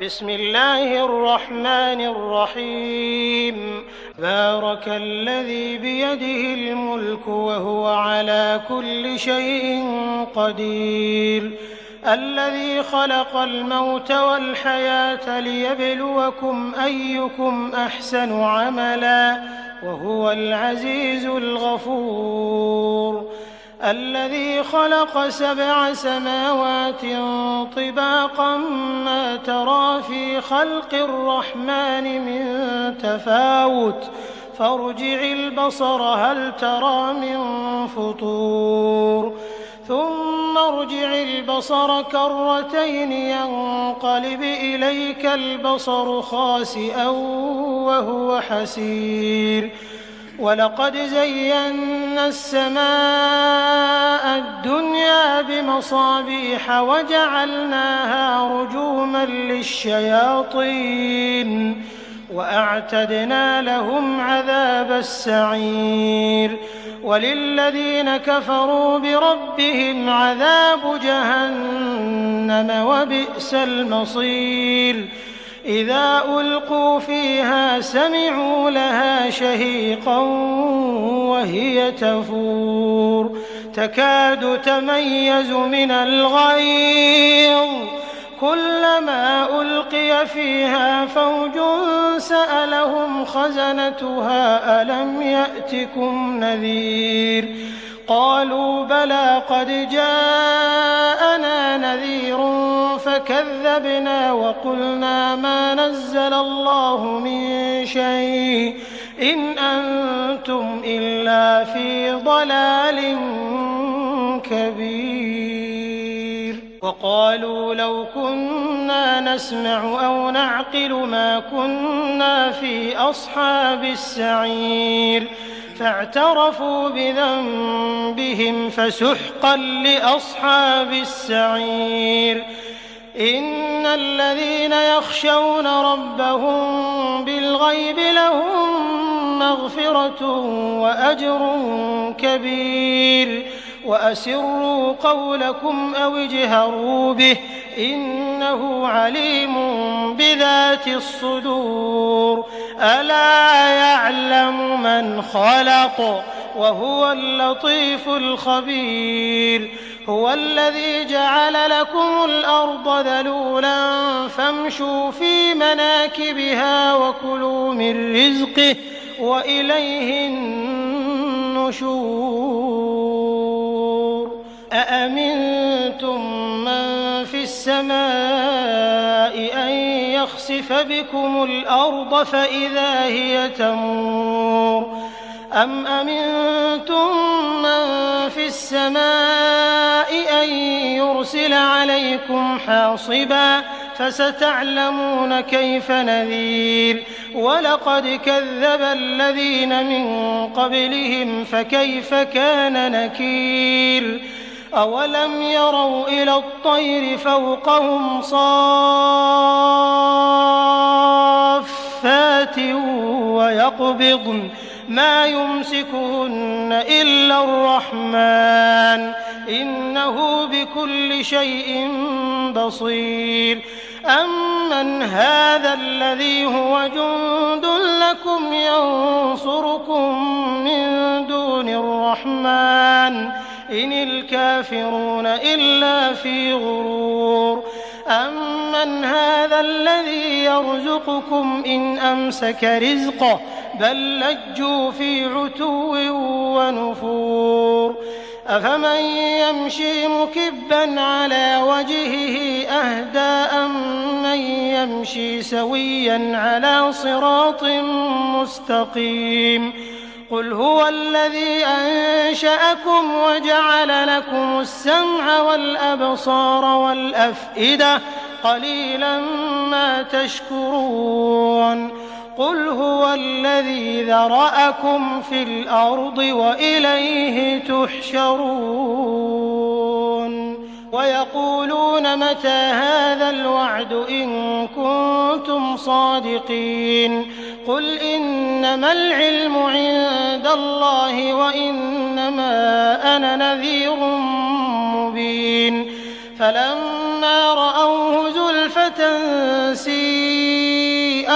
بسم الله الرحمن الرحيم بارك الذي بيده الملك وهو على كل شيء قدير الذي خلق الموت والحياة ليبلوكم أيكم أحسن عملا وهو العزيز الغفور الذي خلق 7 سماوات طباقا ما ترى في خلق الرحمن من تفاوت فارجع البصر هل ترى من فطور ثم ارجع البصر كرتين ينقلب إليك البصر خاسئا وهو حسير ولقد زينا السماء الدنيا بمصابيح وجعلناها رجوما للشياطين وأعتدنا لهم عذاب السعير وللذين كفروا بربهم عذاب جهنم وبئس المصير إذا ألقوا فيها سمعوا لها شهيقا وهي تفور تكاد تميز من الغيظ كلما ألقي فيها فوج سألهم خزنتها ألم يأتكم نذير قالوا بلى قد جاءنا نذير فكذبنا وقلنا ما نزل الله من شيء إن أنتم إلا في ضلال كبير وقالوا لو كنا نسمع أو نعقل ما كنا في أصحاب السعير فاعترفوا بذنبهم فسحقا لأصحاب السعير إن الذين يخشون ربهم بالغيب لهم مغفرة وأجر كبير وأسروا قولكم أو اجهروا به إنه عليم بذات الصدور ألا يعلم من خلق وهو اللطيف الخبير هو الذي جعل لكم الأرض ذلولا فامشوا في مناكبها وكلوا من رزقه وإليه النشور أأمنتم من في السماء أن يخسف بكم الأرض فإذا هي تمور أم أمنتم من في السماء أن يرسل عليكم حاصبا فستعلمون كيف نذير ولقد كذب الذين من قبلهم فكيف كان نكير أولم يروا إلى الطير فوقهم صافات ويقبضن ما يمسكهن إلا الرحمن إنه بكل شيء بصير أمن هذا الذي هو جند لكم ينصركم من دون الرحمن إن الكافرون إلا في غرور أمن هذا الذي يرزقكم إن أمسك رزقه بل لجوا في عتو ونفور أفمن يمشي مكبا على وجهه أهدى أمن يمشي سويا على صراط مستقيم قل هو الذي أنشأكم وجعل لكم السمع والأبصار والأفئدة قليلا ما تشكرون قل هو الذي ذرأكم في الأرض وإليه تحشرون ويقولون متى هذا الوعد إن كنتم صادقين قل إنما العلم عند الله وإنما أنا نذير مبين فلما رأوه زلفة سيئة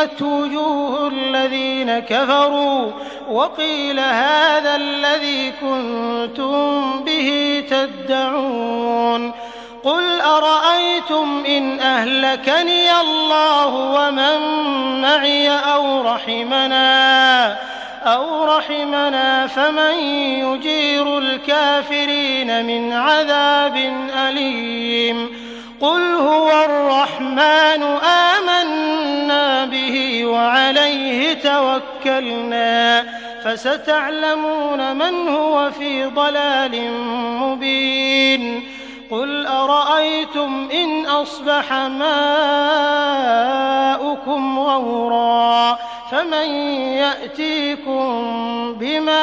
وَأُبْرِزَتْ وُجُوهُ الَّذِينَ كَفَرُوا وَقِيلَ هَٰذَا الَّذِي كُنتُم بِهِ تَدَّعُونَ قُلْ أَرَأَيْتُمْ إِنْ أَهْلَكَنِيَ اللَّهُ وَمَن مَّعِيَ أَوْ رَحِمَنَا فَمَن يُجِيرُ الْكَافِرِينَ مِنْ عَذَابٍ أَلِيمٍ قُلْ هُوَ الرَّحْمَٰنُ آمَنَّا بِهِ وَعَلَيْهِ تَوَكَّلْنَا فَسَتَعْلَمُونَ مَنْ هُوَ فِي ضَلَالٍ مُّبِينٍ قُلْ أَرَأَيْتُمْ إِنْ أَصْبَحَ مَاؤُكُمْ غَوْرًا فَمَن يَأْتِيكُم بِمَاءٍ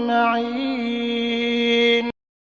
مَّعِينٍ